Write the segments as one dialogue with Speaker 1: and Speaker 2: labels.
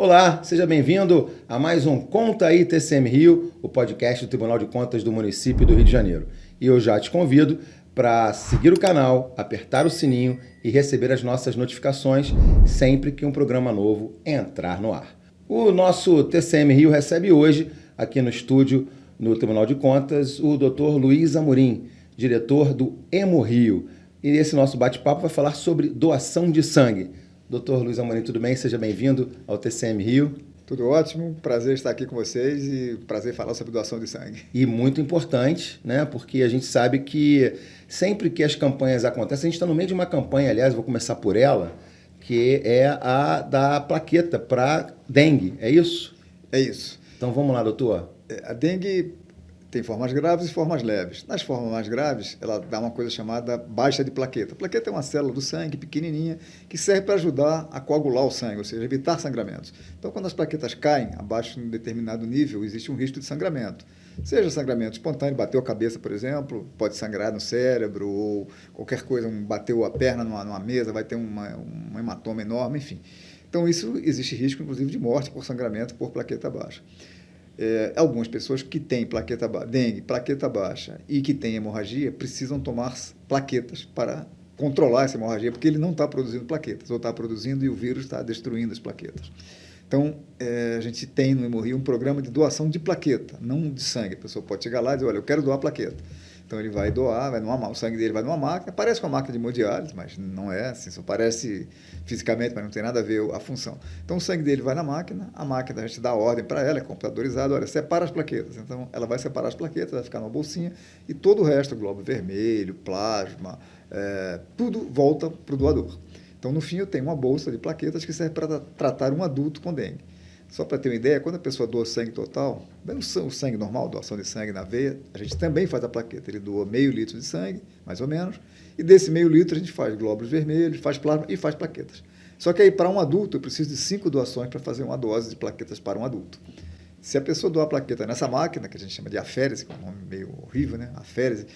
Speaker 1: Olá, seja bem-vindo a mais um Conta aí TCM Rio, o podcast do Tribunal de Contas do município do Rio de Janeiro. E eu já te convido para seguir o canal, apertar o sininho e receber as nossas notificações sempre que um programa novo entrar no ar. O nosso TCM Rio recebe hoje, aqui no estúdio, no Tribunal de Contas, o Dr. Luiz Amorim, diretor do Hemorrio. E esse nosso bate-papo vai falar sobre doação de sangue. Dr. Luiz Amorim, tudo bem? Seja bem-vindo ao TCM Rio.
Speaker 2: Tudo ótimo, prazer estar aqui com vocês e prazer falar sobre doação de sangue.
Speaker 1: E muito importante, né? Porque a gente sabe que sempre que as campanhas acontecem, a gente está no meio de uma campanha, aliás, vou começar por ela, que é a da plaqueta para dengue, é isso?
Speaker 2: É isso.
Speaker 1: Então vamos lá, doutor.
Speaker 2: A dengue tem formas graves e formas leves. Nas formas mais graves, ela dá uma coisa chamada baixa de plaqueta. A plaqueta é uma célula do sangue pequenininha que serve para ajudar a coagular o sangue, ou seja, evitar sangramentos. Então, quando as plaquetas caem abaixo de um determinado nível, existe um risco de sangramento. Seja sangramento espontâneo, bateu a cabeça, por exemplo, pode sangrar no cérebro ou qualquer coisa, bateu a perna numa mesa, vai ter um hematoma enorme, enfim. Então, isso existe risco, inclusive, de morte por sangramento por plaqueta baixa. Algumas pessoas que têm dengue, plaqueta baixa e que têm hemorragia precisam tomar plaquetas para controlar essa hemorragia, porque ele não está produzindo plaquetas, ou está produzindo e o vírus está destruindo as plaquetas. Então, a gente tem no Hemorrio um programa de doação de plaqueta, não de sangue. A pessoa pode chegar lá e dizer, olha, eu quero doar plaqueta. Então, ele vai doar, o sangue dele vai numa máquina, parece com a máquina de hemodiálise, mas não é assim, só parece fisicamente, mas não tem nada a ver a função. Então, o sangue dele vai na máquina, a gente dá a ordem para ela, é computadorizado, olha, separa as plaquetas. Então, ela vai separar as plaquetas, vai ficar numa bolsinha, e todo o resto, glóbulo vermelho, plasma, tudo volta para o doador. Então, no fim, eu tenho uma bolsa de plaquetas que serve para tratar um adulto com dengue. Só para ter uma ideia, quando a pessoa doa sangue total, o sangue normal, doação de sangue na veia, a gente também faz a plaqueta. Ele doa meio litro de sangue, mais ou menos, e desse meio litro a gente faz glóbulos vermelhos, faz plasma e faz plaquetas. Só que aí, para um adulto, eu preciso de 5 doações para fazer uma dose de plaquetas para um adulto. Se a pessoa doar a plaqueta nessa máquina, que a gente chama de aférese, que é um nome meio horrível, né? Aférese,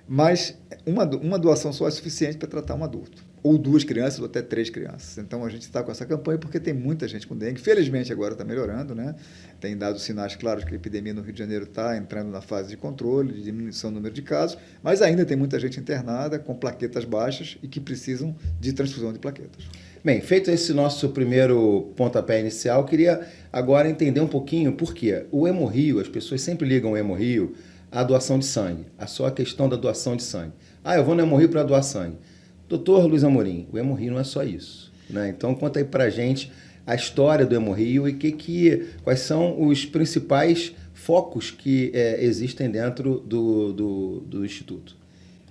Speaker 2: mas uma doação só é suficiente para tratar um adulto. Ou 2 crianças, ou até 3 crianças. Então, a gente está com essa campanha porque tem muita gente com dengue. Felizmente, agora está melhorando, né? Tem dado sinais claros que a epidemia no Rio de Janeiro está entrando na fase de controle, de diminuição do número de casos, mas ainda tem muita gente internada com plaquetas baixas e que precisam de transfusão de plaquetas.
Speaker 1: Bem, feito esse nosso primeiro pontapé inicial, queria agora entender um pouquinho por quê. O Hemorrio, as pessoas sempre ligam o Hemorrio à doação de sangue, a só a questão da doação de sangue. Eu vou no Hemorrio para doar sangue. Doutor Luiz Amorim, o Hemorrio não é só isso, né? Então, conta aí pra gente a história do Hemorrio e quais são os principais focos que existem dentro do Instituto.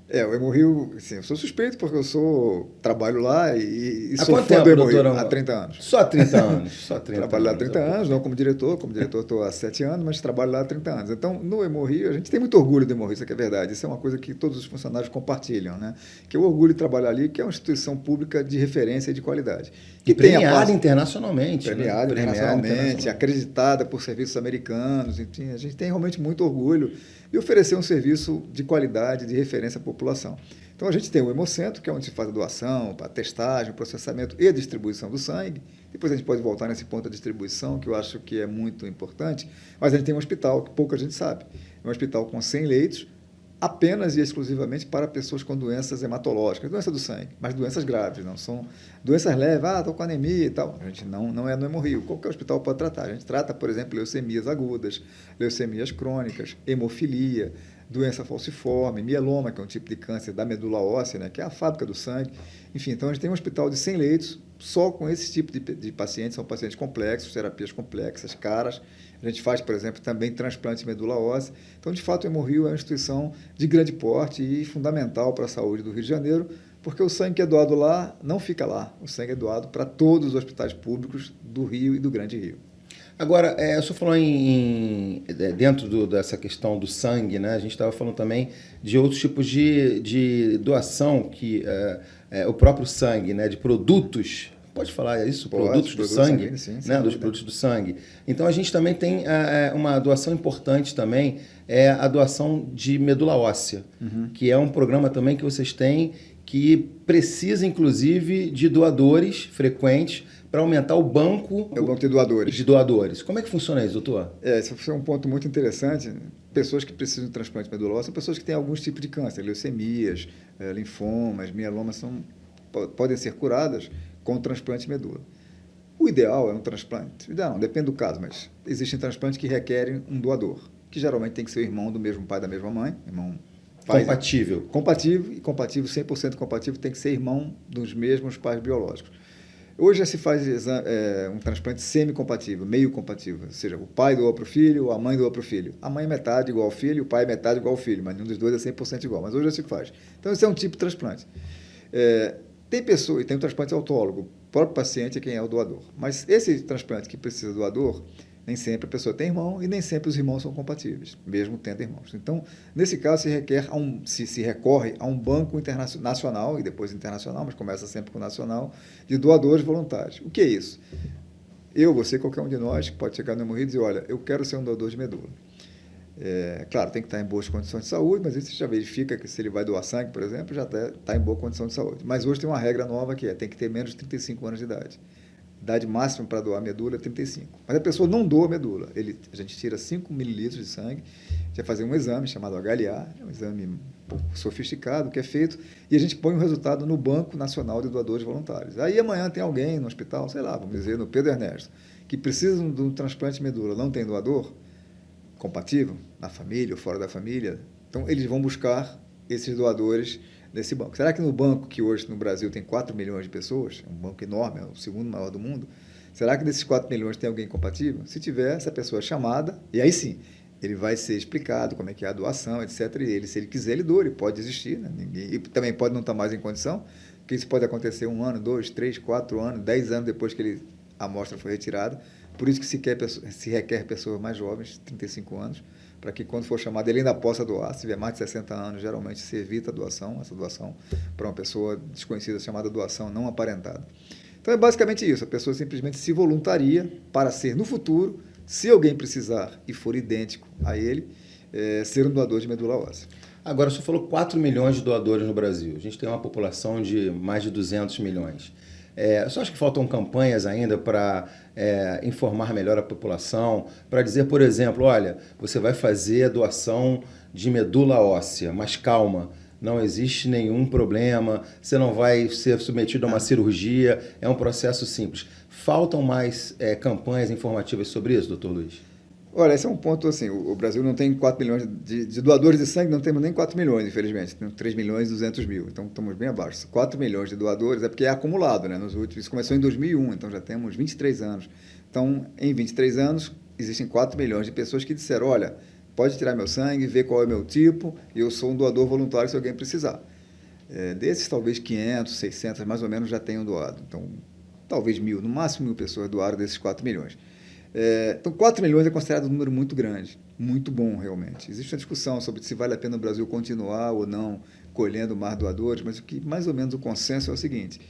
Speaker 2: O Hemorrio, assim, eu sou suspeito porque eu trabalho lá e
Speaker 1: Há
Speaker 2: sou
Speaker 1: quanto
Speaker 2: fã
Speaker 1: tempo,
Speaker 2: do Hemorrio,
Speaker 1: doutor?
Speaker 2: há 30 anos.
Speaker 1: Só 30 anos? Só 30
Speaker 2: trabalho lá há
Speaker 1: anos.
Speaker 2: 30 anos, não como diretor estou há 7 anos, mas trabalho lá há 30 anos. Então, no Hemorrio, a gente tem muito orgulho do Hemorrio, isso aqui é verdade, isso é uma coisa que todos os funcionários compartilham, né? Que é o orgulho de trabalhar ali, que é uma instituição pública de referência e de qualidade.
Speaker 1: E premiada internacionalmente.
Speaker 2: Premiada internacionalmente, acreditada por serviços americanos, enfim, a gente tem realmente muito orgulho de oferecer um serviço de qualidade, de referência à população. Então, a gente tem o Hemocentro, que é onde se faz a doação, a testagem, o processamento e a distribuição do sangue. Depois a gente pode voltar nesse ponto da distribuição, que eu acho que é muito importante. Mas a gente tem um hospital, que pouca gente sabe. É um hospital com 100 leitos, apenas e exclusivamente para pessoas com doenças hematológicas, doença do sangue, mas doenças graves, não são doenças leves, estou com anemia e tal. A gente não é no Hemorrio. Qualquer hospital pode tratar. A gente trata, por exemplo, leucemias agudas, leucemias crônicas, hemofilia, doença falciforme, mieloma, que é um tipo de câncer da medula óssea, né, que é a fábrica do sangue. Enfim, então a gente tem um hospital de 100 leitos só com esse tipo de pacientes, são pacientes complexos, terapias complexas, caras. A gente faz, por exemplo, também transplante de medula óssea. Então, de fato, o Hemorrio é uma instituição de grande porte e fundamental para a saúde do Rio de Janeiro, porque o sangue que é doado lá não fica lá. O sangue é doado para todos os hospitais públicos do Rio e do Grande Rio.
Speaker 1: Agora, o senhor falou dentro dessa questão do sangue, né? A gente estava falando também de outros tipos de doação, que o próprio sangue, né? De produtos, pode falar isso? Produtos do sangue,
Speaker 2: sim,
Speaker 1: né? Dos produtos do sangue. Então, a gente também tem uma doação importante também, a doação de medula óssea, que é um programa também que vocês têm que precisa, inclusive, de doadores frequentes para aumentar o banco,
Speaker 2: É o banco de doadores.
Speaker 1: de doadores. Como é que funciona isso, doutor?
Speaker 2: Esse é um ponto muito interessante. Pessoas que precisam de transplante de medula óssea são pessoas que têm alguns tipos de câncer, leucemias, linfomas, mielomas, podem ser curadas com transplante de medula. O ideal é um transplante. Ideal não, depende do caso, mas existem transplantes que requerem um doador, que geralmente tem que ser o irmão do mesmo pai da mesma mãe, irmão
Speaker 1: Compatível.
Speaker 2: Compatível, 100% compatível, tem que ser irmão dos mesmos pais biológicos. Hoje já se faz um transplante semi-compatível, meio compatível, ou seja, o pai doa para o filho, a mãe doa para o filho. A mãe é metade igual ao filho, o pai é metade igual ao filho, mas nenhum dos dois é 100% igual, mas hoje já se faz. Então, esse é um tipo de transplante. Tem pessoa, e tem um transplante autólogo, o próprio paciente é quem é o doador. Mas esse transplante que precisa do doador, nem sempre a pessoa tem irmão e nem sempre os irmãos são compatíveis, mesmo tendo irmãos. Então, nesse caso, se recorre a um banco nacional e depois internacional, mas começa sempre com o nacional, de doadores voluntários. O que é isso? Você, qualquer um de nós, pode chegar no hemorroida e dizer, olha, eu quero ser um doador de medula. Claro, tem que estar em boas condições de saúde, mas isso já verifica que se ele vai doar sangue, por exemplo, já está em boa condição de saúde. Mas hoje tem uma regra nova que tem que ter menos de 35 anos de idade. Idade máxima para doar medula é 35. Mas a pessoa não doa medula. A gente tira 5 mililitros de sangue, vai fazer um exame chamado HLA, é um exame um pouco sofisticado que é feito, e a gente põe o resultado no Banco Nacional de Doadores Voluntários. Aí amanhã tem alguém no hospital, sei lá, vamos dizer, no Pedro Ernesto, que precisa de um transplante de medula, não tem doador compatível, na família ou fora da família, então eles vão buscar esses doadores nesse banco. Será que no banco, que hoje no Brasil tem 4 milhões de pessoas, é um banco enorme, é o segundo maior do mundo, será que desses 4 milhões tem alguém compatível? Se tiver, essa pessoa é chamada, e aí sim, ele vai ser explicado como é que é a doação, etc. E ele, se ele quiser, ele doa, ele pode desistir, né? E também pode não estar mais em condição, porque isso pode acontecer 1 ano, 2, 3, 4 anos, 10 anos depois que a amostra foi retirada. Por isso que se requer pessoas mais jovens, 35 anos, para que quando for chamado ele ainda possa doar. Se tiver mais de 60 anos, geralmente se evita essa doação para uma pessoa desconhecida, chamada doação não aparentada. Então é basicamente isso, a pessoa simplesmente se voluntaria para ser no futuro, se alguém precisar e for idêntico a ele, ser um doador de medula óssea.
Speaker 1: Agora, o senhor falou 4 milhões de doadores no Brasil. A gente tem uma população de mais de 200 milhões. Você acha que faltam campanhas ainda para informar melhor a população? Para dizer, por exemplo, olha, você vai fazer a doação de medula óssea, mas calma, não existe nenhum problema, você não vai ser submetido a uma cirurgia, é um processo simples. Faltam mais campanhas informativas sobre isso, doutor Luiz?
Speaker 2: Olha, esse é um ponto assim, o Brasil não tem 4 milhões de doadores de sangue, não temos nem 4 milhões, infelizmente, temos 3 milhões e 200 mil, então estamos bem abaixo. 4 milhões de doadores é porque é acumulado, né? Isso começou em 2001, então já temos 23 anos. Então, em 23 anos, existem 4 milhões de pessoas que disseram, olha, pode tirar meu sangue, ver qual é o meu tipo, e eu sou um doador voluntário se alguém precisar. Desses, talvez 500, 600, mais ou menos, já tenham doado. Então, talvez 1.000, no máximo 1.000 pessoas doaram desses 4 milhões. Então, 4 milhões é considerado um número muito grande, muito bom realmente. Existe uma discussão sobre se vale a pena o Brasil continuar ou não colhendo mais doadores, mas o que mais ou menos o consenso é o seguinte,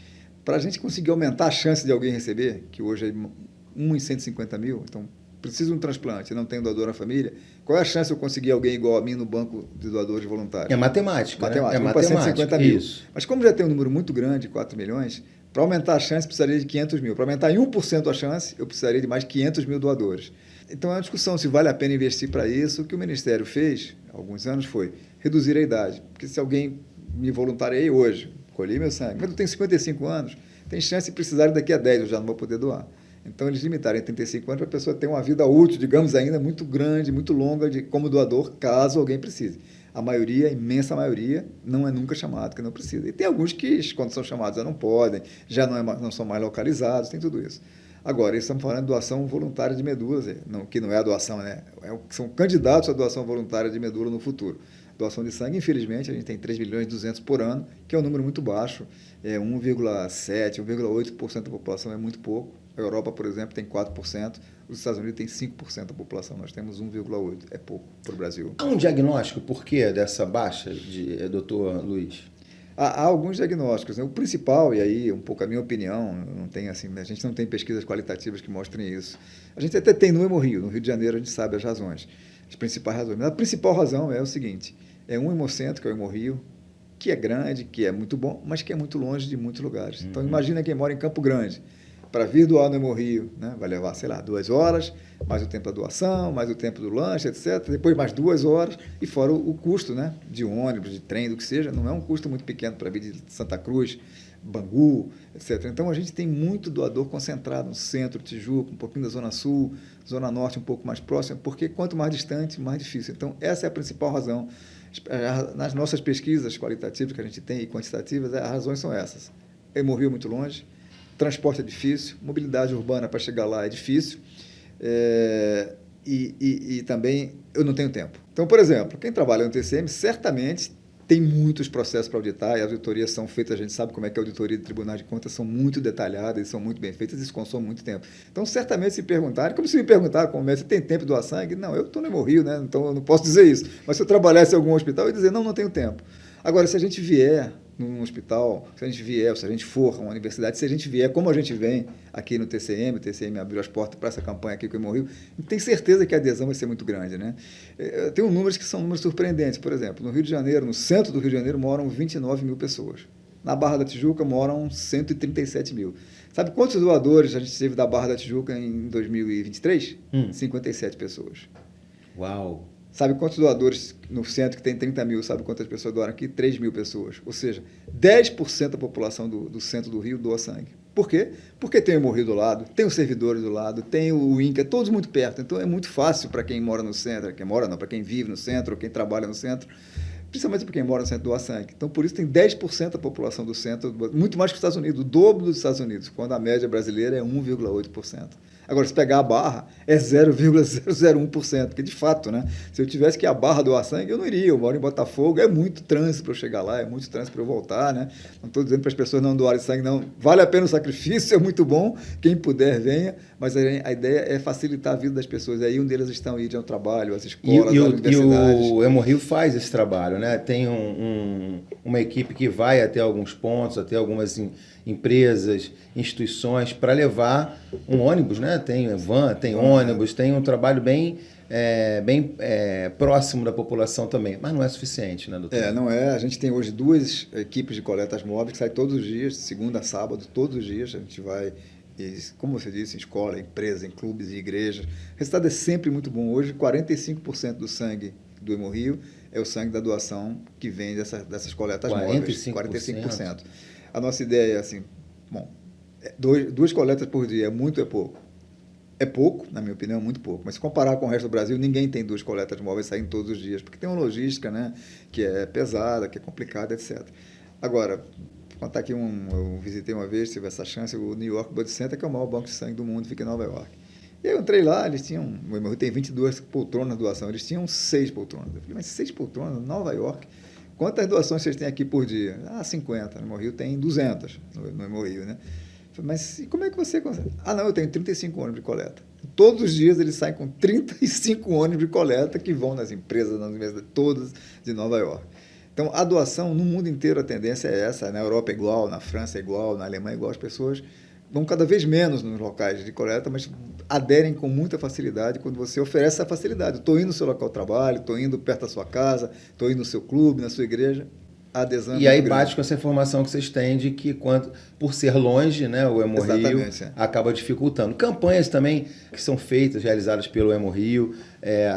Speaker 2: para a gente conseguir aumentar a chance de alguém receber, que hoje é 1 em 150 mil, então precisa de um transplante e não tem doador na família, qual é a chance de eu conseguir alguém igual a mim no banco de doadores voluntários?
Speaker 1: É matemática, né?
Speaker 2: É
Speaker 1: 1 para
Speaker 2: 150 mil.
Speaker 1: Isso.
Speaker 2: Mas como já tem um número muito grande, 4 milhões, para aumentar a chance, precisaria de 500 mil. Para aumentar em 1% a chance, eu precisaria de mais 500 mil doadores. Então, é uma discussão se vale a pena investir para isso. O que o Ministério fez, há alguns anos, foi reduzir a idade. Porque se alguém me voluntariei hoje, colhi meu sangue, mas eu tenho 55 anos, tem chance de precisar daqui a 10, eu já não vou poder doar. Então, eles limitaram em 35 anos para a pessoa ter uma vida útil, digamos ainda, muito grande, muito longa, como doador, caso alguém precise. A maioria, a imensa maioria, não é nunca chamado, que não precisa. E tem alguns que, quando são chamados, já não podem, já não são mais localizados, tem tudo isso. Agora, estamos falando de doação voluntária de medula, que não é a doação, né? São candidatos à doação voluntária de medula no futuro. Doação de sangue, infelizmente, a gente tem 3 milhões e 200 por ano, que é um número muito baixo, 1,7%, 1,8% da população é muito pouco. A Europa, por exemplo, tem 4%, os Estados Unidos têm 5% da população, nós temos 1,8%, é pouco para o Brasil.
Speaker 1: Há um diagnóstico por que dessa baixa, doutor Luiz?
Speaker 2: Há alguns diagnósticos, né? O principal, e aí um pouco a minha opinião, não tem, assim, a gente não tem pesquisas qualitativas que mostrem isso. A gente até tem no Hemorrio, no Rio de Janeiro a gente sabe as razões, as principais razões. Mas a principal razão é o seguinte, é um hemocentro, que é o Hemorrio, que é grande, que é muito bom, mas que é muito longe de muitos lugares. Então, imagina quem mora em Campo Grande. para vir doar no Hemorrio, né? Vai levar, sei lá, 2 horas, mais o tempo da doação, mais o tempo do lanche, etc. Depois mais 2 horas, e fora o custo, né? De ônibus, de trem, do que seja. Não é um custo muito pequeno para vir de Santa Cruz, Bangu, etc. Então, a gente tem muito doador concentrado no centro, Tijuca, um pouquinho da Zona Sul, Zona Norte um pouco mais próxima, porque quanto mais distante, mais difícil. Então, essa é a principal razão. Nas nossas pesquisas qualitativas que a gente tem e quantitativas, as razões são essas. Hemorrio muito longe, transporte é difícil, mobilidade urbana para chegar lá é difícil, e também eu não tenho tempo. Então, por exemplo, quem trabalha no TCM certamente tem muitos processos para auditar, e as auditorias são feitas, a gente sabe como é que a auditoria de tribunais de contas são muito detalhadas, são muito bem feitas, isso consome muito tempo. Então, certamente se perguntarem, como se me perguntar, como é, você tem tempo de doar sangue? Não, eu estou no Hemorrio, né? Então eu não posso dizer isso. Mas se eu trabalhasse em algum hospital, eu ia dizer, não tenho tempo. Agora, se a gente vier num hospital, se a gente for a uma universidade, se a gente vier, como a gente vem aqui no TCM, o TCM abriu as portas para essa campanha aqui com o Hemorrio, tem certeza que a adesão vai ser muito grande, né? Tem números que são números surpreendentes. Por exemplo, no Rio de Janeiro, no centro do Rio de Janeiro, moram 29 mil pessoas. Na Barra da Tijuca moram 137 mil. Sabe quantos doadores a gente teve da Barra da Tijuca em 2023? 57 pessoas.
Speaker 1: Uau!
Speaker 2: Sabe quantos doadores no centro, que tem 30 mil, sabe quantas pessoas doaram aqui? 3 mil pessoas. Ou seja, 10% da população do centro do Rio doa sangue. Por quê? Porque tem o Hemorrio do lado, tem os servidores do lado, tem o INCA, todos muito perto. Então, é muito fácil para quem mora no centro, para quem vive no centro, ou quem trabalha no centro, principalmente para quem mora no centro, doar sangue. Então, por isso, tem 10% da população do centro, muito mais que os Estados Unidos, o dobro dos Estados Unidos, quando a média brasileira é 1,8%. Agora, se pegar a Barra, é 0,001%, porque, de fato, né, se eu tivesse que ir à Barra doar sangue, eu não iria. Eu moro em Botafogo, é muito trânsito para eu chegar lá, é muito trânsito para eu voltar. Né? Não estou dizendo para as pessoas não doarem sangue, não. Vale a pena o sacrifício, é muito bom, quem puder, venha, mas a ideia é facilitar a vida das pessoas. Aí onde eles estão indo ao trabalho, às escolas, às universidades.
Speaker 1: E o Hemorrio faz esse trabalho, né? Tem uma equipe que vai até alguns pontos, até algumas empresas, instituições, para levar um ônibus, né? Tem van, tem ônibus, tem um trabalho bem próximo da população também, mas não é suficiente, né, doutor?
Speaker 2: Não é. A gente tem hoje 2 equipes de coletas móveis que saem todos os dias, de segunda a sábado, todos os dias. A gente vai, como você disse, em escola, em empresa, em clubes e igrejas. O resultado é sempre muito bom. Hoje, 45% do sangue do Hemorrio é o sangue da doação que vem dessas coletas móveis. 45%. A nossa ideia é assim, bom, 2 coletas por dia, é muito ou é pouco? É pouco, na minha opinião, muito pouco. Mas se comparar com o resto do Brasil, ninguém tem 2 coletas móveis saindo todos os dias, porque tem uma logística, né, que é pesada, que é complicada, etc. Agora, vou contar aqui eu visitei uma vez, tive essa chance, o New York Blood Center, que é o maior banco de sangue do mundo, fica em Nova York. E aí eu entrei lá, eles tinham, o Hemorrio tem 22 poltronas de doação, eles tinham 6 poltronas. Eu falei, mas 6 poltronas, Nova York? Quantas doações vocês têm aqui por dia? 50. No Hemorrio tem 200 no Hemorrio, né? Mas e como é que você consegue? Não, eu tenho 35 ônibus de coleta. Todos os dias eles saem com 35 ônibus de coleta que vão nas empresas, nas universidades, todas de Nova York. Então, a doação, no mundo inteiro, a tendência é essa. Na Europa é igual, na França é igual, na Alemanha é igual. As pessoas vão cada vez menos nos locais de coleta, mas aderem com muita facilidade quando você oferece essa facilidade. Estou indo no seu local de trabalho, estou indo perto da sua casa, estou indo no seu clube, na sua igreja. A adesão
Speaker 1: e aí bate com essa informação que vocês têm de que, por ser longe, né, o Hemorrio acaba dificultando. Campanhas também que são feitas, realizadas pelo Hemorrio,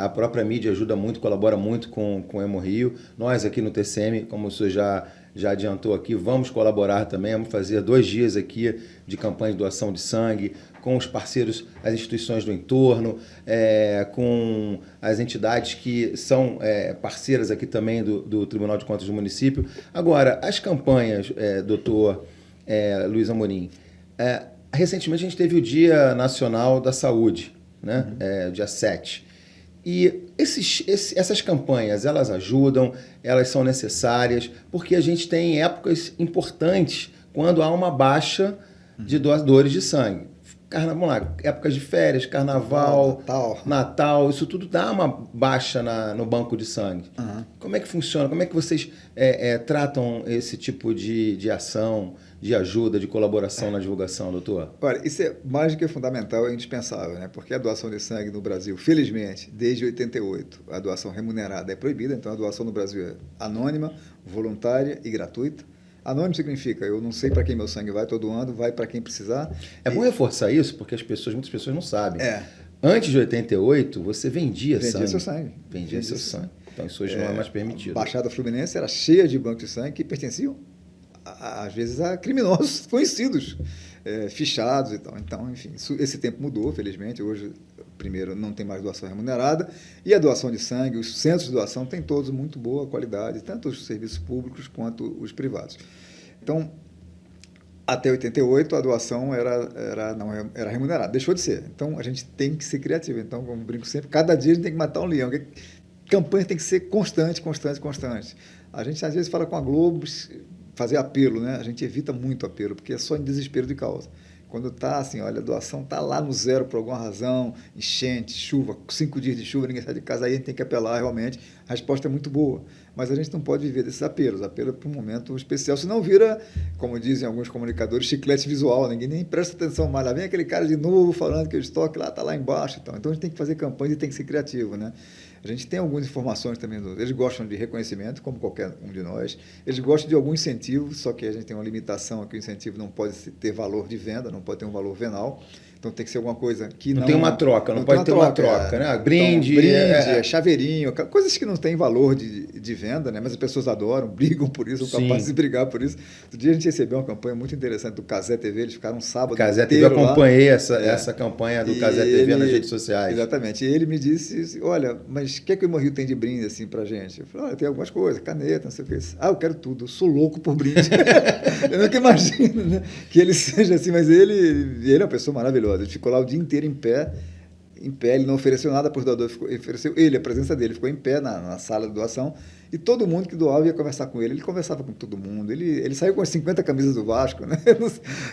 Speaker 1: a própria mídia ajuda muito, colabora muito com o Hemorrio. Nós aqui no TCM, como o senhor já adiantou aqui, vamos colaborar também, vamos fazer 2 dias aqui de campanha de doação de sangue, com os parceiros, as instituições do entorno, com as entidades que são parceiras aqui também do Tribunal de Contas do município. Agora, as campanhas, doutor Luiz Amorim, recentemente a gente teve o Dia Nacional da Saúde, né? Dia 7. E essas campanhas, elas ajudam, elas são necessárias, porque a gente tem épocas importantes quando há uma baixa de doadores de sangue. Vamos lá, épocas de férias, carnaval, Natal, isso tudo dá uma baixa no banco de sangue. Como é que funciona? Como é que vocês tratam esse tipo de ação, de ajuda, de colaboração na divulgação, doutor?
Speaker 2: Olha, isso é mais do que fundamental, é indispensável, né? Porque a doação de sangue no Brasil, felizmente, desde 88, a doação remunerada é proibida, então a doação no Brasil é anônima, voluntária e gratuita. Anônimo significa, eu não sei para quem meu sangue vai, estou doando, vai para quem precisar.
Speaker 1: É bom reforçar isso, porque muitas pessoas não sabem.
Speaker 2: É.
Speaker 1: Antes de 88, você vendia sangue.
Speaker 2: Seu sangue.
Speaker 1: Vendia seu sangue. Então isso hoje não é mais permitido.
Speaker 2: A Baixada Fluminense era cheia de bancos de sangue que pertenciam, às vezes, a criminosos conhecidos, fichados e tal. Então, enfim, esse tempo mudou, felizmente. Hoje, primeiro, não tem mais doação remunerada. E a doação de sangue, os centros de doação têm todos muito boa qualidade, tanto os serviços públicos quanto os privados. Então, até 88, a doação era remunerada. Deixou de ser. Então, a gente tem que ser criativo. Então, como brinco sempre, cada dia a gente tem que matar um leão. A campanha tem que ser constante, constante, constante. A gente, às vezes, fala com a Globo, fazer apelo, né? A gente evita muito apelo, porque é só em desespero de causa. Quando está assim, olha, a doação está lá no zero por alguma razão, enchente, chuva, 5 dias de chuva, ninguém sai de casa, aí a gente tem que apelar realmente. A resposta é muito boa, mas a gente não pode viver desses apelos. Apelo é para um momento especial, senão vira, como dizem alguns comunicadores, chiclete visual, ninguém nem presta atenção mais. Lá vem aquele cara de novo falando que o estoque lá está lá embaixo. Então a gente tem que fazer campanha e tem que ser criativo, né? A gente tem algumas informações também, eles gostam de reconhecimento, como qualquer um de nós, eles gostam de algum incentivo, só que a gente tem uma limitação aqui, o incentivo não pode ter valor de venda, não pode ter um valor venal, então tem que ser alguma coisa que não...
Speaker 1: Não tem uma troca, não pode ter uma troca, né? Brinde...
Speaker 2: Então, chaveirinho, coisas que não têm valor de venda, né? Mas as pessoas adoram, brigam por isso, são capazes de brigar por isso. Outro dia a gente recebeu uma campanha muito interessante do Casé TV, eles ficaram um sábado
Speaker 1: Casé TV, eu acompanhei essa campanha do Casé TV nas redes sociais.
Speaker 2: Exatamente, e ele me disse, olha, mas o que é que o Hemorrio tem de brinde assim pra gente? Eu falei, olha, tem algumas coisas, caneta, não sei o que. Eu quero tudo, eu sou louco por brinde. Eu nunca imagino, né, que ele seja assim, mas ele é uma pessoa maravilhosa. Ele ficou lá o dia inteiro em pé, ele não ofereceu nada para os doadores, ofereceu a presença dele, ficou em pé na sala de doação, e todo mundo que doava ia conversar com ele conversava com todo mundo, ele saiu com as 50 camisas do Vasco, né?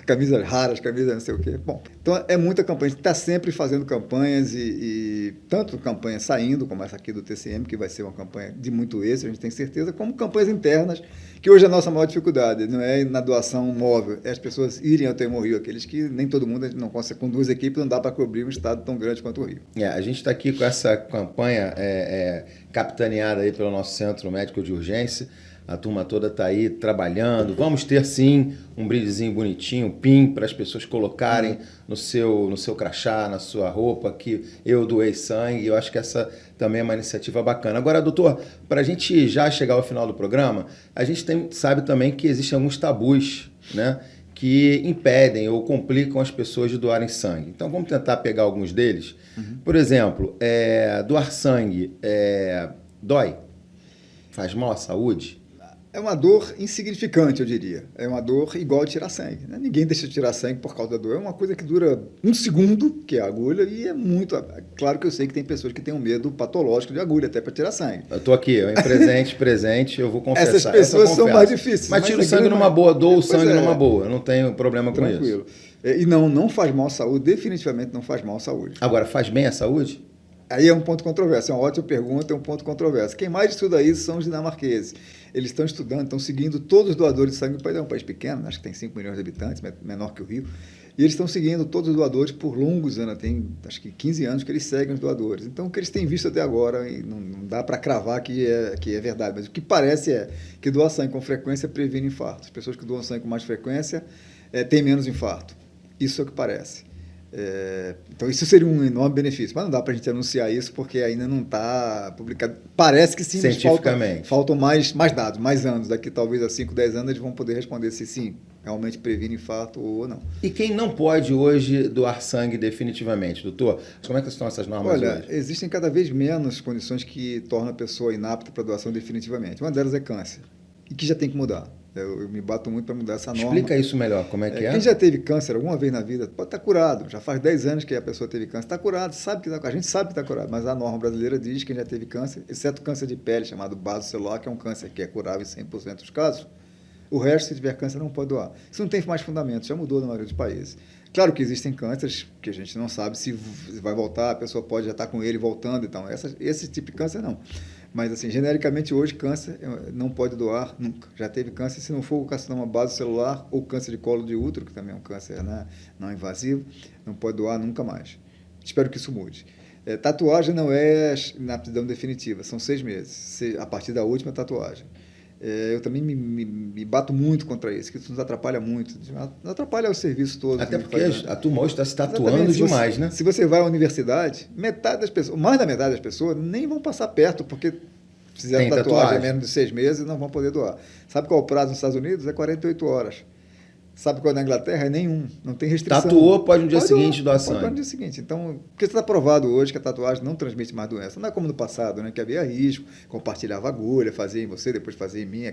Speaker 2: Camisas raras, camisas não sei o quê. Bom, então é muita campanha, a gente está sempre fazendo campanhas, e tanto campanhas saindo, como essa aqui do TCM, que vai ser uma campanha de muito êxito, a gente tem certeza, como campanhas internas, que hoje é a nossa maior dificuldade, não é na doação móvel, é as pessoas irem até o Rio, aqueles que nem todo mundo, a gente não consegue, com 2 equipes, não dá para cobrir um estado tão grande quanto o Rio.
Speaker 1: A gente está aqui com essa campanha capitaneada aí pelo nosso Centro Médico de Urgência, a turma toda está aí trabalhando, vamos ter sim um brindezinho bonitinho, um PIN, para as pessoas colocarem no seu crachá, na sua roupa, que eu doei sangue. Eu acho que essa também é uma iniciativa bacana. Agora, doutor, para a gente já chegar ao final do programa, a gente sabe também que existem alguns tabus, né, que impedem ou complicam as pessoas de doarem sangue. Então, vamos tentar pegar alguns deles. Por exemplo, doar sangue dói? Faz mal à saúde?
Speaker 2: É uma dor insignificante, eu diria. É uma dor igual a tirar sangue, né? Ninguém deixa de tirar sangue por causa da dor. É uma coisa que dura 1 segundo, que é a agulha, e é muito... Claro que eu sei que tem pessoas que têm um medo patológico de agulha, até para tirar sangue.
Speaker 1: Eu estou aqui, eu em presente, eu vou confessar.
Speaker 2: Essas pessoas são mais difíceis.
Speaker 1: Mas tiro sangue numa boa, dou o sangue numa boa. Eu não tenho problema com isso.
Speaker 2: Tranquilo. E não faz mal à saúde, definitivamente não faz mal à saúde.
Speaker 1: Agora, faz bem à saúde?
Speaker 2: Aí é um ponto controverso, é uma ótima pergunta, é um ponto controverso. Quem mais estuda isso são os dinamarqueses. Eles estão estudando, estão seguindo todos os doadores de sangue. O país é um país pequeno, acho que tem 5 milhões de habitantes, menor que o Rio. E eles estão seguindo todos os doadores por longos anos, tem acho que 15 anos que eles seguem os doadores. Então, o que eles têm visto até agora, e não dá para cravar que é verdade, mas o que parece é que doar sangue com frequência previne infarto. As pessoas que doam sangue com mais frequência têm menos infarto. Isso é o que parece. Então, isso seria um enorme benefício, mas não dá para a gente anunciar isso porque ainda não está publicado. Parece que sim, mas faltam mais dados, mais anos. Daqui talvez a 5, 10 anos eles vão poder responder se sim, realmente previne infarto ou não.
Speaker 1: E quem não pode hoje doar sangue definitivamente, doutor? Como é que estão essas normas hoje?
Speaker 2: Olha, existem cada vez menos condições que tornam a pessoa inapta para doação definitivamente. Uma delas é câncer, e que já tem que mudar. Eu me bato muito para mudar essa norma.
Speaker 1: Explica isso melhor, como é que é?
Speaker 2: Quem já teve câncer alguma vez na vida pode estar curado. Já faz 10 anos que a pessoa teve câncer. Está curado, a gente sabe que está curado, mas a norma brasileira diz que quem já teve câncer, exceto câncer de pele, chamado basocelular, que é um câncer que é curável em 100% dos casos, o resto, se tiver câncer, não pode doar. Isso não tem mais fundamento, já mudou na maioria dos países. Claro que existem cânceres que a gente não sabe se vai voltar, a pessoa pode já estar com ele voltando, então esse tipo de câncer não. Mas, assim, genericamente, hoje, câncer não pode doar nunca. Já teve câncer, se não for o carcinoma basocelular ou câncer de colo de útero, que também é um câncer, né, não invasivo, não pode doar nunca mais. Espero que isso mude. Tatuagem não é inaptidão definitiva, são 6 meses, a partir da última tatuagem. Eu também me bato muito contra isso, que isso nos atrapalha muito. Nos atrapalha o serviço todo.
Speaker 1: Até porque
Speaker 2: faz,
Speaker 1: a turma hoje está se tatuando demais, né?
Speaker 2: Se você vai à universidade, metade das pessoas, mais da metade das pessoas, nem vão passar perto, porque fizeram tatuagem há menos de 6 meses e não vão poder doar. Sabe qual é o prazo nos Estados Unidos? É 48 horas. Sabe qual é na Inglaterra? É nenhum. Não tem restrição.
Speaker 1: Tatuou, pode no dia seguinte doar sangue.
Speaker 2: Pode no dia seguinte. Então, porque está provado hoje que a tatuagem não transmite mais doença. Não é como no passado, né? Que havia risco, compartilhava agulha, fazia em você, depois fazia em mim.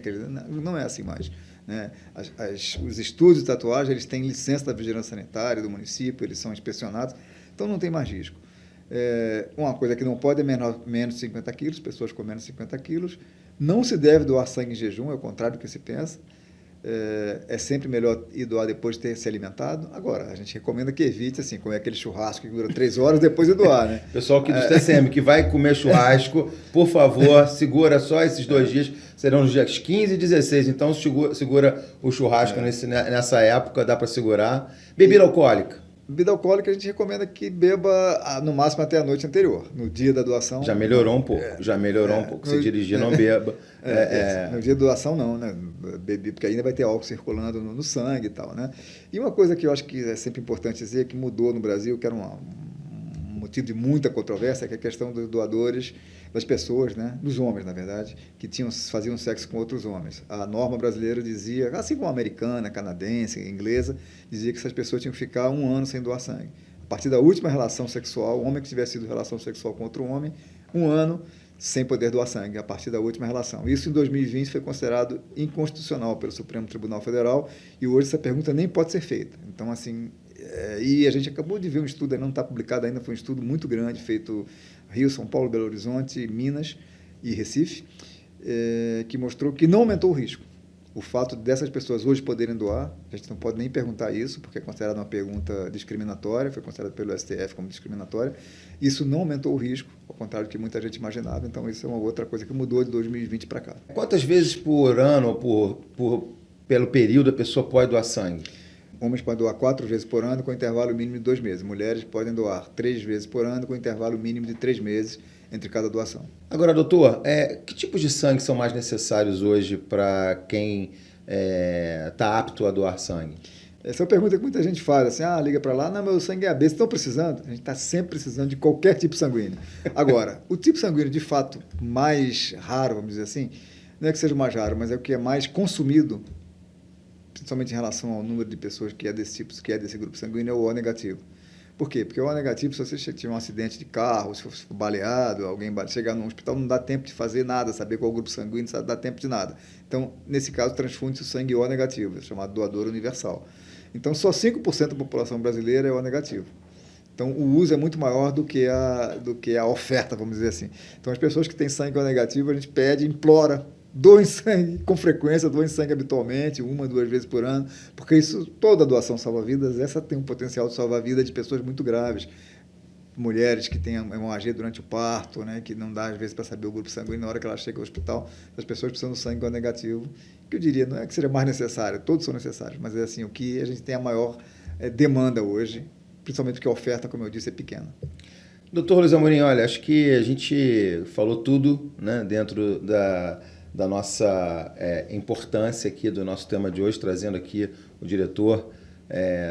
Speaker 2: Não é assim mais. Né? Os estudos de tatuagem, eles têm licença da vigilância sanitária do município, eles são inspecionados, então não tem mais risco. Uma coisa que não pode é menos de 50 quilos, pessoas com menos de 50 quilos. Não se deve doar sangue em jejum, é o contrário do que se pensa. É sempre melhor ir doar depois de ter se alimentado. Agora, a gente recomenda que evite, assim, comer aquele churrasco que dura 3 horas depois de doar, né?
Speaker 1: Pessoal aqui do TCM que vai comer churrasco, por favor, segura só esses 2 dias, serão os dias 15 e 16, então segura o churrasco nessa época, dá para segurar. Bebida alcoólica.
Speaker 2: Bebida alcoólica a gente recomenda que beba no máximo até a noite anterior, no dia da doação.
Speaker 1: Já melhorou um pouco, um pouco. Se dirigir, não beba.
Speaker 2: No dia da doação não, né? Beber, porque ainda vai ter álcool circulando no sangue e tal, né? E uma coisa que eu acho que é sempre importante dizer, que mudou no Brasil, que era um motivo de muita controvérsia, que é a questão dos doadores, das pessoas, né? Dos homens, na verdade, que faziam sexo com outros homens. A norma brasileira dizia, assim como a americana, canadense, inglesa, dizia que essas pessoas tinham que ficar 1 ano sem doar sangue. A partir da última relação sexual, o homem que tivesse tido relação sexual com outro homem, 1 ano sem poder doar sangue, a partir da última relação. Isso em 2020 foi considerado inconstitucional pelo Supremo Tribunal Federal e hoje essa pergunta nem pode ser feita. Então, assim, e a gente acabou de ver um estudo, não está publicado ainda, foi um estudo muito grande, feito Rio, São Paulo, Belo Horizonte, Minas e Recife, que mostrou que não aumentou o risco. O fato dessas pessoas hoje poderem doar, a gente não pode nem perguntar isso, porque é considerado uma pergunta discriminatória, foi considerado pelo STF como discriminatória. Isso não aumentou o risco, ao contrário do que muita gente imaginava. Então, isso é uma outra coisa que mudou de 2020 para cá.
Speaker 1: Quantas vezes por ano ou pelo período a pessoa pode doar sangue?
Speaker 2: Homens podem doar 4 vezes por ano, com intervalo mínimo de 2 meses. Mulheres podem doar 3 vezes por ano, com intervalo mínimo de 3 meses entre cada doação.
Speaker 1: Agora, doutor, que tipos de sangue são mais necessários hoje para quem está apto a doar sangue?
Speaker 2: Essa é uma pergunta que muita gente faz, assim, liga para lá, não, meu sangue é AB, vocês estão precisando? A gente está sempre precisando de qualquer tipo sanguíneo. Agora, o tipo sanguíneo, de fato, mais raro, vamos dizer assim, não é que seja o mais raro, mas é o que é mais consumido, principalmente em relação ao número de pessoas que é desse tipo, que é desse grupo sanguíneo, é o O negativo. Por quê? Porque o O negativo, se você tiver um acidente de carro, se for baleado, alguém chegar no hospital, não dá tempo de fazer nada, saber qual é o grupo sanguíneo, não dá tempo de nada. Então, nesse caso, transfunde-se o sangue O negativo, chamado doador universal. Então, só 5% da população brasileira é O negativo. Então, o uso é muito maior do que a oferta, vamos dizer assim. Então, as pessoas que têm sangue O negativo, a gente pede, implora, doem sangue com frequência, doem sangue habitualmente, 1, 2 vezes por ano, porque toda doação salva vidas, essa tem um potencial de salvar a vida de pessoas muito graves. Mulheres que têm hemorragia durante o parto, né, que não dá às vezes para saber o grupo sanguíneo na hora que ela chega ao hospital, as pessoas precisam do sangue O negativo, que eu diria, não é que seja mais necessário, todos são necessários, mas é assim, o que a gente tem a maior demanda hoje, principalmente porque a oferta, como eu disse, é pequena.
Speaker 1: Doutor Luiz Amorim, olha, acho que a gente falou tudo, né, dentro da nossa importância aqui do nosso tema de hoje, trazendo aqui o diretor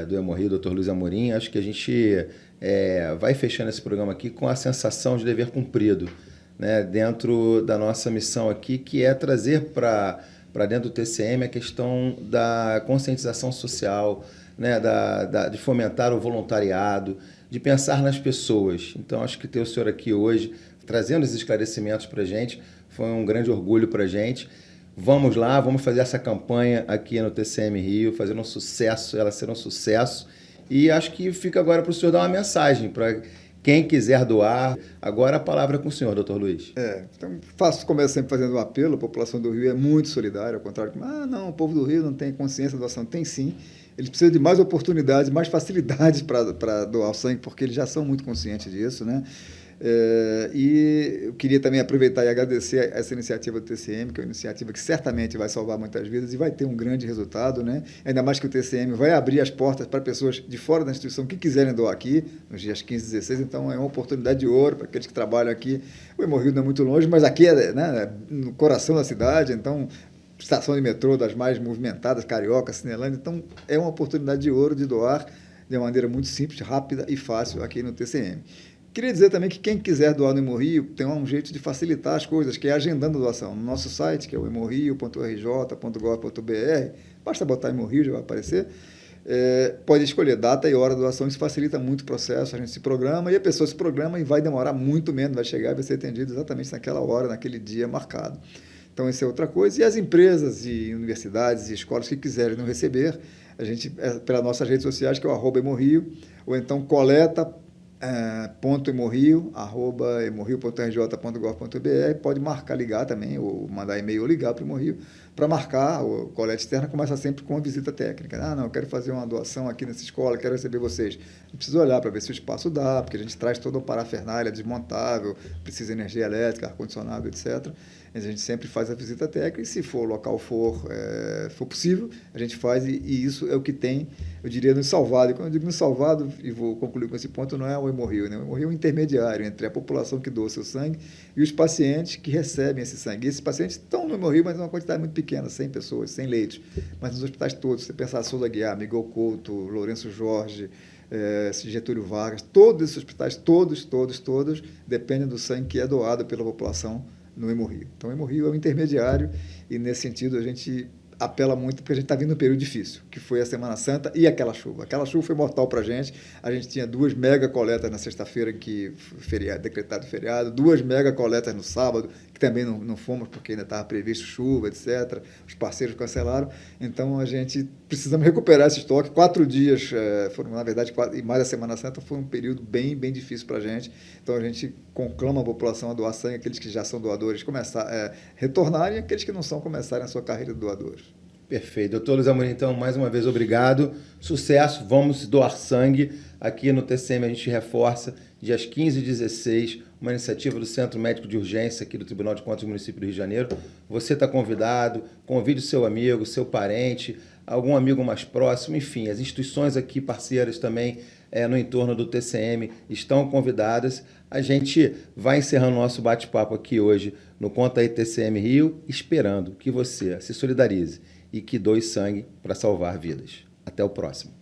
Speaker 1: do Hemorrio, Dr. Luiz Amorim. Acho que a gente vai fechando esse programa aqui com a sensação de dever cumprido, né, dentro da nossa missão aqui, que é trazer para dentro do TCM a questão da conscientização social, né, de fomentar o voluntariado, de pensar nas pessoas. Então, acho que ter o senhor aqui hoje, trazendo esses esclarecimentos para a gente, foi um grande orgulho para a gente. Vamos lá, vamos fazer essa campanha aqui no TCM Rio, fazer um sucesso, ela ser um sucesso. E acho que fica agora para o senhor dar uma mensagem para quem quiser doar. Agora a palavra é com o senhor, doutor Luiz.
Speaker 2: Então começo sempre fazendo um apelo, a população do Rio é muito solidária, ao contrário de não, o povo do Rio não tem consciência da doação. Tem sim, eles precisam de mais oportunidades, mais facilidades para doar o sangue, porque eles já são muito conscientes disso, né? E eu queria também aproveitar e agradecer essa iniciativa do TCM, que é uma iniciativa que certamente vai salvar muitas vidas e vai ter um grande resultado, né? Ainda mais que o TCM vai abrir as portas para pessoas de fora da instituição que quiserem doar aqui, nos dias 15 e 16, então é uma oportunidade de ouro para aqueles que trabalham aqui. O Hemorrio não é muito longe, mas aqui é, né, no coração da cidade, então estação de metrô das mais movimentadas, Carioca, Cinelândia. Então, é uma oportunidade de ouro de doar de uma maneira muito simples, rápida e fácil aqui no TCM. Queria dizer também que quem quiser doar no Hemorrio tem um jeito de facilitar as coisas, que é agendando a doação. No nosso site, que é o hemorrio.rj.gov.br, basta botar Hemorrio, já vai aparecer. Pode escolher data e hora da doação, isso facilita muito o processo, a gente se programa e a pessoa se programa e vai demorar muito menos, vai chegar e vai ser atendido exatamente naquela hora, naquele dia marcado. Então, isso é outra coisa. E as empresas e universidades e escolas que quiserem nos receber, a gente, pelas nossas redes sociais, que é o @hemorrio, ou então coleta.hemorrio@hemorrio.rj.gov.br, pode marcar, ligar também, ou mandar e-mail ou ligar para o Hemorrio, para marcar. O coleta externa começa sempre com uma visita técnica. Não, eu quero fazer uma doação aqui nessa escola, quero receber vocês. Não precisa olhar para ver se o espaço dá, porque a gente traz toda a parafernália desmontável, precisa de energia elétrica, ar-condicionado, etc. A gente sempre faz a visita técnica e, se for o local for possível, a gente faz, e isso é o que tem, eu diria, nos salvado. E quando eu digo nos salvado, e vou concluir com esse ponto, não é o Hemorrio, né? O Hemorrio é um intermediário entre a população que doa seu sangue e os pacientes que recebem esse sangue. E esses pacientes estão no Hemorrio, mas é uma quantidade muito pequena, 100 pessoas, 100 leitos. Mas nos hospitais todos, você pensar Souza Aguiar, Miguel Couto, Lourenço Jorge, Getúlio Vargas, todos esses hospitais, todos, dependem do sangue que é doado pela população no Hemorrio. Então, o Hemorrio é um intermediário e, nesse sentido, a gente apela muito, porque a gente está vindo num período difícil, que foi a Semana Santa e aquela chuva. Aquela chuva foi mortal para a gente. A gente tinha 2 mega coletas na sexta-feira, que decretado feriado, 2 mega coletas no sábado, que também não fomos, porque ainda estava previsto chuva, etc. Os parceiros cancelaram. Então, a gente precisamos recuperar esse estoque. 4 dias foram, na verdade, e mais a Semana Santa, foi um período bem, bem difícil para a gente. Então, a gente conclama a população a doar sangue, aqueles que já são doadores retornarem, e aqueles que não são, começarem a sua carreira de doadores.
Speaker 1: Perfeito. Doutor Luiz Amorim, então, mais uma vez, obrigado. Sucesso, vamos doar sangue. Aqui no TCM a gente reforça, dias 15 e 16, uma iniciativa do Centro Médico de Urgência aqui do Tribunal de Contas do município do Rio de Janeiro. Você está convidado, convide o seu amigo, seu parente, algum amigo mais próximo, enfim, as instituições aqui parceiras também no entorno do TCM estão convidadas. A gente vai encerrando nosso bate-papo aqui hoje no Conta aí TCM Rio, esperando que você se solidarize e que doe sangue para salvar vidas. Até o próximo.